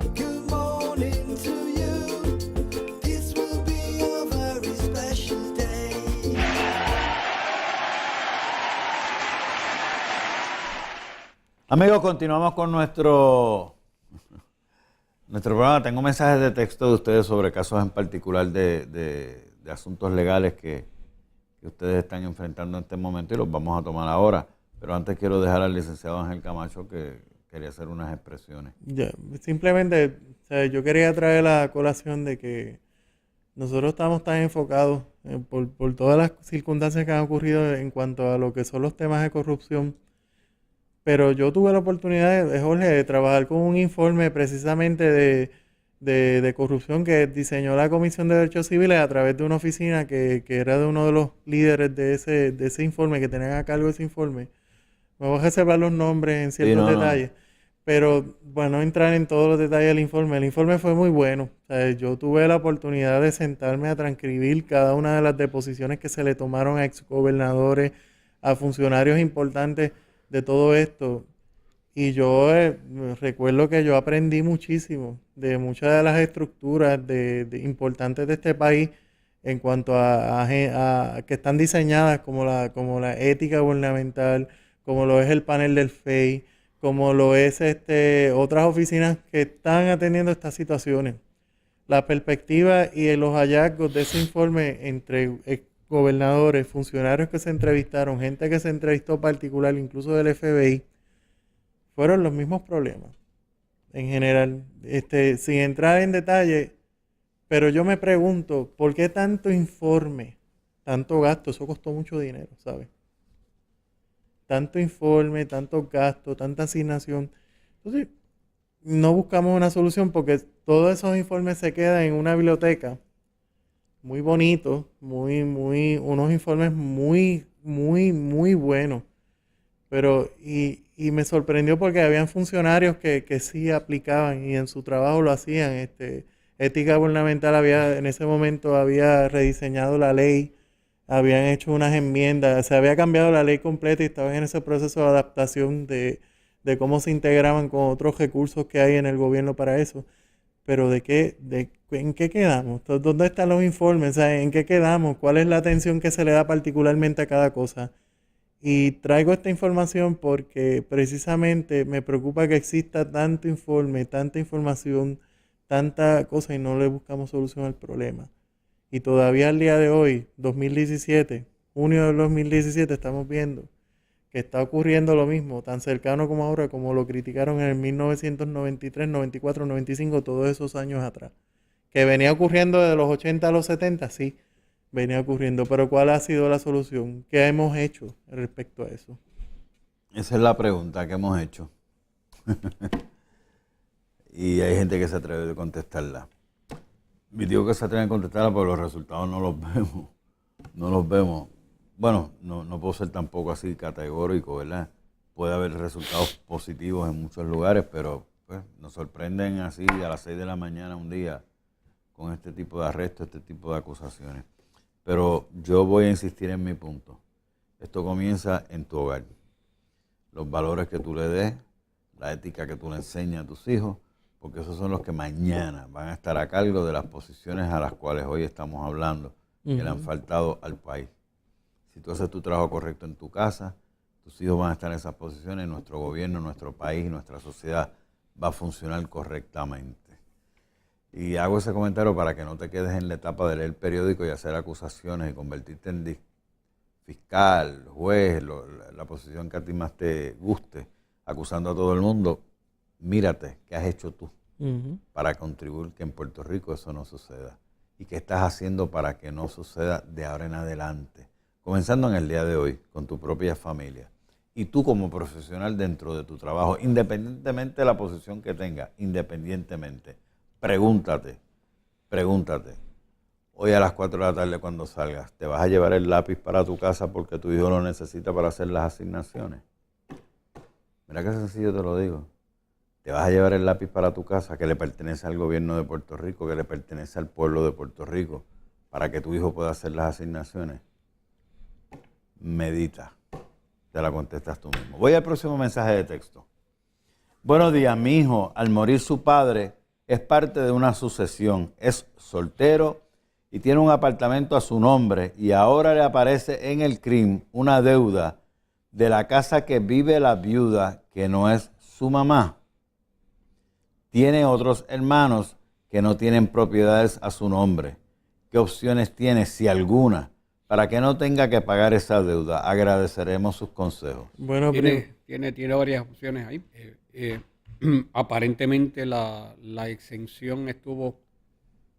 Good morning to you. This will be a very special day. Amigos, continuamos con nuestro programa. Tengo mensajes de texto de ustedes sobre casos en particular de asuntos legales que ustedes están enfrentando en este momento y los vamos a tomar ahora. Pero antes quiero dejar al licenciado Ángel Camacho que quería hacer unas expresiones. Ya, simplemente, o sea, yo quería traer la colación de que nosotros estamos tan enfocados por todas las circunstancias que han ocurrido en cuanto a lo que son los temas de corrupción. Pero yo tuve la oportunidad, Jorge, de trabajar con un informe precisamente de corrupción que diseñó la Comisión de Derechos Civiles a través de una oficina que era de uno de los líderes de ese informe, que tenían a cargo ese informe. Me voy a reservar los nombres en ciertos detalles. Pero bueno, no entrar en todos los detalles del informe. El informe fue muy bueno. O sea, yo tuve la oportunidad de sentarme a transcribir cada una de las deposiciones que se le tomaron a exgobernadores, a funcionarios importantes de todo esto. Y yo recuerdo que yo aprendí muchísimo de muchas de las estructuras importantes de este país en cuanto a que están diseñadas como la ética gubernamental, como lo es el panel del FEI, como lo es otras oficinas que están atendiendo estas situaciones. La perspectiva y los hallazgos de ese informe entre gobernadores, funcionarios que se entrevistaron, gente que se entrevistó particular, incluso del FBI, fueron los mismos problemas en general, sin entrar en detalle, pero yo me pregunto, ¿por qué tanto informe, tanto gasto? Eso costó mucho dinero, ¿sabes? Tanto informe, tanto gasto, tanta asignación. Entonces, no buscamos una solución porque todos esos informes se quedan en una biblioteca muy bonitos, unos informes muy buenos. Pero, y me sorprendió porque habían funcionarios que sí aplicaban y en su trabajo lo hacían. Ética gubernamental en ese momento había rediseñado la ley, habían hecho unas enmiendas, se había cambiado la ley completa y estaban en ese proceso de adaptación de cómo se integraban con otros recursos que hay en el gobierno para eso. Pero ¿en qué quedamos? ¿Dónde están los informes? O sea, ¿en qué quedamos? ¿Cuál es la atención que se le da particularmente a cada cosa? Y traigo esta información porque precisamente me preocupa que exista tanto informe, tanta información, tanta cosa y no le buscamos solución al problema. Y todavía al día de hoy, 2017, junio del 2017, estamos viendo que está ocurriendo lo mismo, tan cercano como ahora, como lo criticaron en el 1993, 94, 95, todos esos años atrás. Que venía ocurriendo de los 80 a los 70, sí, venía ocurriendo. Pero ¿cuál ha sido la solución? ¿Qué hemos hecho respecto a eso? Esa es la pregunta que hemos hecho. Y hay gente que se atreve a contestarla. Y digo que se atreven a contestarla porque los resultados no los vemos. No los vemos. Bueno, no puedo ser tampoco así categórico, ¿verdad? Puede haber resultados positivos en muchos lugares, pero pues, nos sorprenden así a las 6 de la mañana un día con este tipo de arrestos, este tipo de acusaciones. Pero yo voy a insistir en mi punto. Esto comienza en tu hogar. Los valores que tú le des, la ética que tú le enseñas a tus hijos, porque esos son los que mañana van a estar a cargo de las posiciones a las cuales hoy estamos hablando, que le han faltado al país. Si tú haces tu trabajo correcto en tu casa, tus hijos van a estar en esas posiciones, nuestro gobierno, nuestro país, nuestra sociedad va a funcionar correctamente. Y hago ese comentario para que no te quedes en la etapa de leer el periódico y hacer acusaciones y convertirte en fiscal, juez, la posición que a ti más te guste, acusando a todo el mundo. Mírate, ¿qué has hecho tú para contribuir que en Puerto Rico eso no suceda? ¿Y qué estás haciendo para que no suceda de ahora en adelante? Comenzando en el día de hoy, con tu propia familia. Y tú como profesional dentro de tu trabajo, independientemente de la posición que tengas, independientemente, pregúntate, hoy a las 4 de la tarde cuando salgas, ¿te vas a llevar el lápiz para tu casa porque tu hijo lo necesita para hacer las asignaciones? Mira qué sencillo te lo digo. Te vas a llevar el lápiz para tu casa que le pertenece al gobierno de Puerto Rico, que le pertenece al pueblo de Puerto Rico, para que tu hijo pueda hacer las asignaciones. Medita. Te la contestas tú mismo. Voy al próximo mensaje de texto. Buenos días, mi hijo, al morir su padre, es parte de una sucesión, es soltero y tiene un apartamento a su nombre y ahora le aparece en el CRIM una deuda de la casa que vive la viuda que no es su mamá. Tiene otros hermanos que no tienen propiedades a su nombre. ¿Qué opciones tiene, si alguna, para que no tenga que pagar esa deuda? Agradeceremos sus consejos. Bueno, Tiene varias opciones ahí. Aparentemente la exención estuvo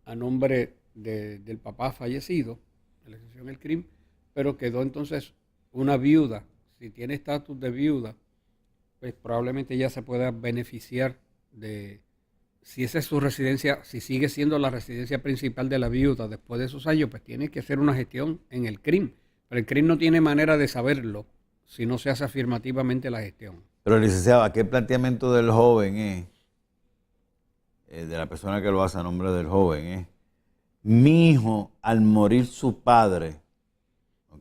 a nombre del papá fallecido, la exención del crimen, pero quedó entonces una viuda. Si tiene estatus de viuda, pues probablemente ya se pueda beneficiar de, si esa es su residencia, si sigue siendo la residencia principal de la viuda después de esos años, pues tiene que hacer una gestión en el CRIM. Pero el CRIM no tiene manera de saberlo si no se hace afirmativamente la gestión. Pero, licenciado, aquí el planteamiento del joven de la persona que lo hace a nombre del joven mi hijo al morir su padre,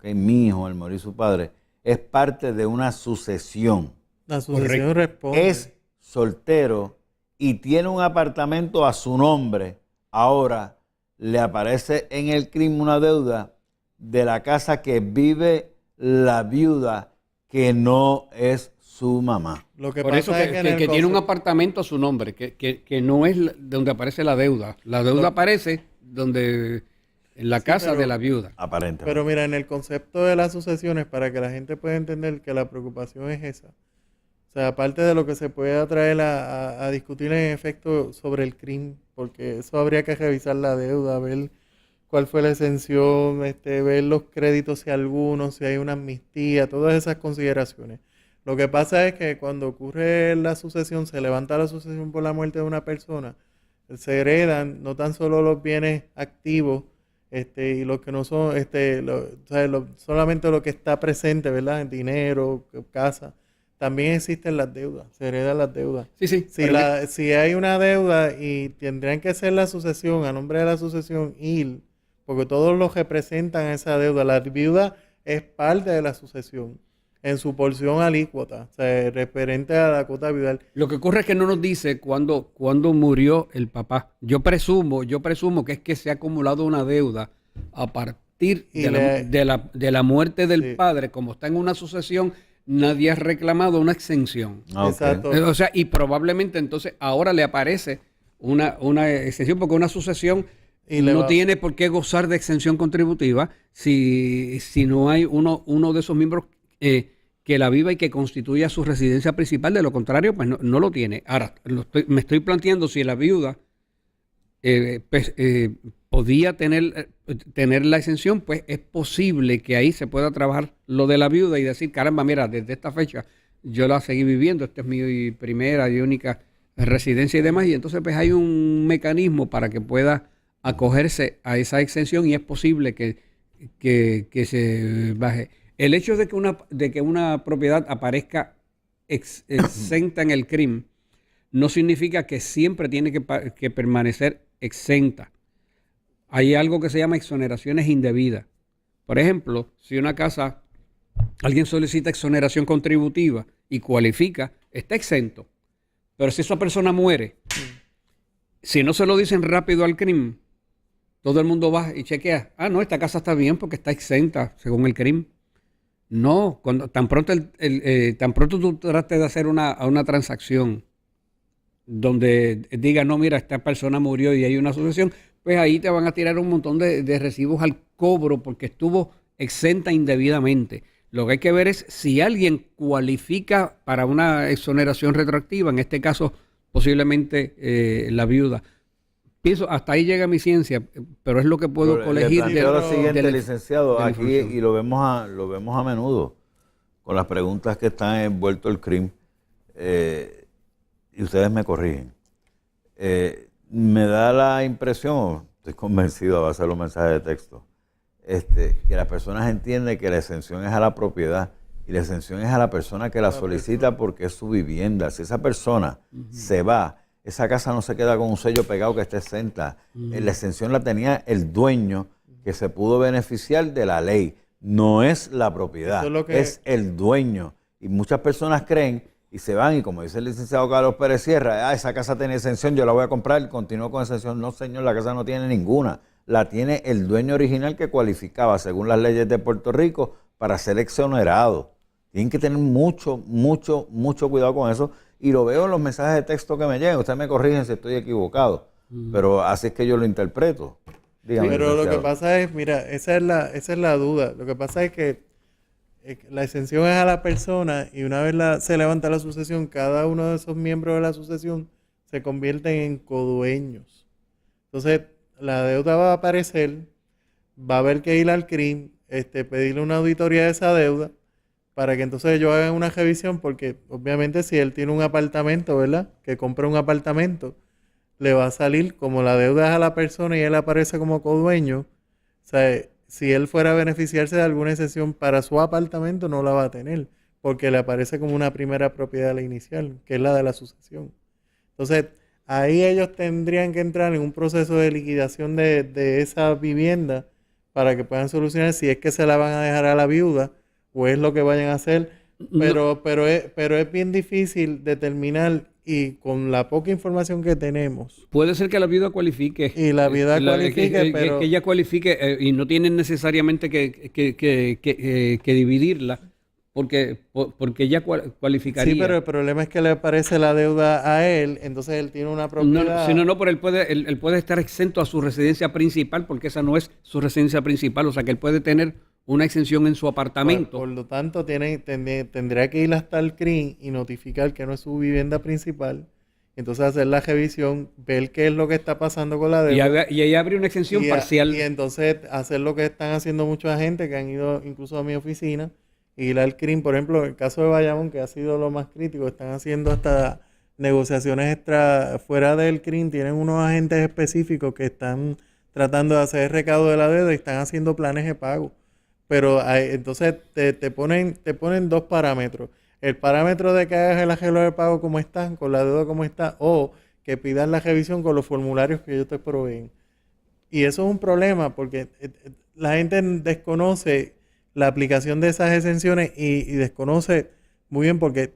mi hijo al morir su padre, es parte de una sucesión. la sucesión responde. Es soltero y tiene un apartamento a su nombre. Ahora le aparece en el crimen una deuda de la casa que vive la viuda que no es su mamá. Lo que Por pasa eso es que, en el que tiene un concepto- apartamento a su nombre, que no es donde aparece la deuda. La deuda aparece donde en la casa pero- de la viuda. Aparentemente. Pero mira, en el concepto de las sucesiones, para que la gente pueda entender que la preocupación es esa. O sea, aparte de lo que se puede traer a discutir en efecto sobre el crimen, porque eso habría que revisar la deuda, ver cuál fue la exención, ver los créditos si algunos, si hay una amnistía, todas esas consideraciones. Lo que pasa es que cuando ocurre la sucesión, se levanta la sucesión por la muerte de una persona, se heredan no tan solo los bienes activos, y los que no son, solamente lo que está presente, ¿verdad? En dinero, casa. También existen las deudas, se heredan las deudas. Sí, sí. Si hay una deuda y tendrían que ser la sucesión, a nombre de la sucesión, porque todos los representan esa deuda. La viuda es parte de la sucesión en su porción alícuota, o sea, referente a la cuota viudal. Lo que ocurre es que no nos dice cuándo murió el papá. Yo presumo que es que se ha acumulado una deuda a partir Y de la muerte del Sí. padre. Como está en una sucesión, nadie ha reclamado una exención. Ok. Exacto. O sea, y probablemente entonces ahora le aparece una exención, porque una sucesión Y le no va- tiene por qué gozar de exención contributiva si no hay uno de esos miembros que la viva y que constituya su residencia principal. De lo contrario, pues no lo tiene. Ahora, me estoy planteando si la viuda podía tener la exención, pues es posible que ahí se pueda trabajar lo de la viuda y decir, caramba, mira, desde esta fecha yo la seguí viviendo, esta es mi primera y única residencia y demás, y entonces pues hay un mecanismo para que pueda acogerse a esa exención y es posible que se baje. El hecho de que una propiedad aparezca exenta en el crimen no significa que siempre tiene que permanecer exenta. Hay algo que se llama exoneraciones indebidas. Por ejemplo, si una casa, alguien solicita exoneración contributiva y cualifica, está exento. Pero si esa persona muere, si no se lo dicen rápido al crimen, todo el mundo va y chequea. Ah, no, esta casa está bien porque está exenta según el crimen. No, tan pronto tú trates de hacer una transacción donde diga, no, mira, esta persona murió y hay una sucesión, pues ahí te van a tirar un montón de recibos al cobro porque estuvo exenta indebidamente. Lo que hay que ver es si alguien cualifica para una exoneración retroactiva, en este caso posiblemente la viuda. Pienso, hasta ahí llega mi ciencia, pero es lo que puedo Pero colegir le planteo lo siguiente, la- licenciado, de la aquí, información. y lo vemos a menudo con las preguntas que están envuelto el CRIM, y ustedes me corrigen. Me da la impresión, estoy convencido a base de los mensajes de texto, que las personas entienden que la exención es a la propiedad y la exención es a la persona que la solicita porque es su vivienda. Si esa persona se va, esa casa no se queda con un sello pegado que esté exenta. La exención la tenía el dueño que se pudo beneficiar de la ley. No es la propiedad, Eso es lo que- es el dueño. Y muchas personas creen, y se van, y como dice el licenciado Carlos Pérez Sierra, esa casa tiene exención, yo la voy a comprar, continúo con exención. No, señor, la casa no tiene ninguna. La tiene el dueño original que cualificaba, según las leyes de Puerto Rico, para ser exonerado. Tienen que tener mucho cuidado con eso. Y lo veo en los mensajes de texto que me llegan. Ustedes me corrigen si estoy equivocado. Pero así es que yo lo interpreto. Dígame, Pero lo que licenciado. pasa es, mira, esa es la duda. Lo que pasa es que la exención es a la persona y una vez se levanta la sucesión, cada uno de esos miembros de la sucesión se convierten en codueños. Entonces, la deuda va a aparecer, va a haber que ir al CRIM, pedirle una auditoría de esa deuda para que entonces ellos hagan una revisión, porque obviamente si él tiene un apartamento, ¿verdad? Que compra un apartamento, le va a salir, como la deuda es a la persona y él aparece como codueño, o sea, si él fuera a beneficiarse de alguna exención para su apartamento, no la va a tener, porque le aparece como una primera propiedad a la inicial, que es la de la sucesión. Entonces, ahí ellos tendrían que entrar en un proceso de liquidación de esa vivienda para que puedan solucionar si es que se la van a dejar a la viuda o es lo que vayan a hacer. Pero es bien difícil determinar, y con la poca información que tenemos. Puede ser que la viuda cualifique. Y la viuda cualifique, pero... Que ella cualifique y no tienen necesariamente que dividirla porque ella cualificaría. Sí, pero el problema es que le aparece la deuda a él, entonces él tiene una propiedad. Pero él puede estar exento a su residencia principal porque esa no es su residencia principal. O sea que él puede tener una exención en su apartamento. Por lo tanto, tendría que ir hasta el CRIM y notificar que no es su vivienda principal. Entonces hacer la revisión, ver qué es lo que está pasando con la deuda. Y ahí abre una exención parcial. Y entonces hacer lo que están haciendo mucha gente que han ido incluso a mi oficina, ir al CRIM. Por ejemplo, en el caso de Bayamón, que ha sido lo más crítico, están haciendo hasta negociaciones fuera del CRIM. Tienen unos agentes específicos que están tratando de hacer el recaudo de la deuda y están haciendo planes de pago. Pero entonces te ponen dos parámetros. El parámetro de que hagas el arreglo de pago como está, con la deuda como está, o que pidas la revisión con los formularios que ellos te proveen. Y eso es un problema porque la gente desconoce la aplicación de esas exenciones y desconoce muy bien porque,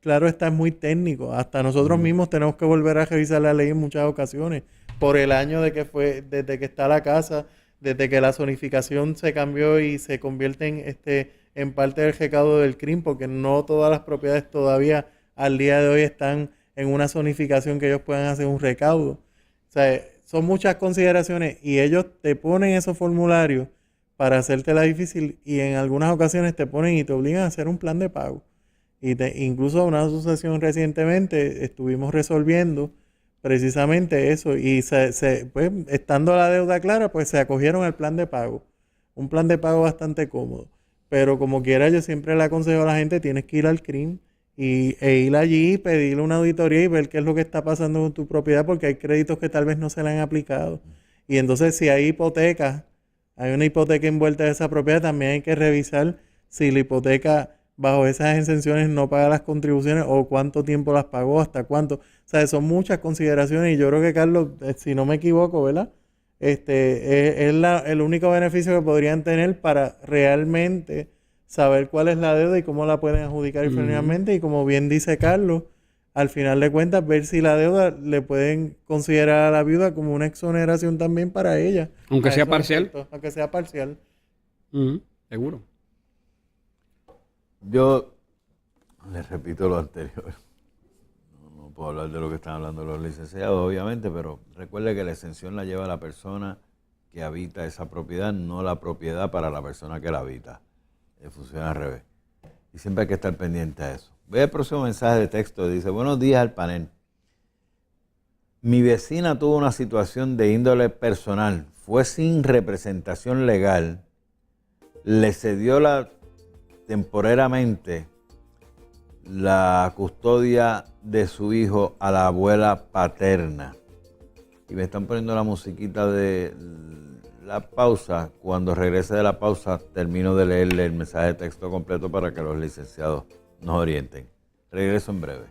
claro, está muy técnico. Hasta nosotros mismos tenemos que volver a revisar la ley en muchas ocasiones por el año desde que está la casa, desde que la zonificación se cambió y se convierte en parte del recaudo del CRIM, porque no todas las propiedades todavía al día de hoy están en una zonificación que ellos puedan hacer un recaudo. O sea, son muchas consideraciones y ellos te ponen esos formularios para hacértela difícil y en algunas ocasiones te ponen y te obligan a hacer un plan de pago. Incluso una asociación recientemente estuvimos resolviendo precisamente eso y pues, estando la deuda clara, pues se acogieron al plan de pago. Un plan de pago bastante cómodo. Pero como quiera, yo siempre le aconsejo a la gente, tienes que ir al CRIM e ir allí, pedirle una auditoría y ver qué es lo que está pasando con tu propiedad, porque hay créditos que tal vez no se le han aplicado. Y entonces si hay hipotecas, hay una hipoteca envuelta en esa propiedad, también hay que revisar si la hipoteca bajo esas exenciones no paga las contribuciones o cuánto tiempo las pagó, hasta cuánto. O sea, son muchas consideraciones y yo creo que Carlos, si no me equivoco, ¿verdad? Es el único beneficio que podrían tener para realmente saber cuál es la deuda y cómo la pueden adjudicar finalmente. Y como bien dice Carlos, al final de cuentas, ver si la deuda le pueden considerar a la viuda como una exoneración también para ella. Aunque sea parcial. Efectos, aunque sea parcial. Seguro. Yo les repito lo anterior. No puedo hablar de lo que están hablando los licenciados, obviamente, pero recuerde que la exención la lleva la persona que habita esa propiedad, no la propiedad para la persona que la habita. Funciona al revés. Y siempre hay que estar pendiente a eso. Ve el próximo mensaje de texto. Dice, buenos días al panel. Mi vecina tuvo una situación de índole personal. Fue sin representación legal. Le cedió temporariamente la custodia de su hijo a la abuela paterna. Y me están poniendo la musiquita de la pausa. Cuando regrese de la pausa, termino de leerle el mensaje de texto completo para que los licenciados nos orienten. Regreso en breve.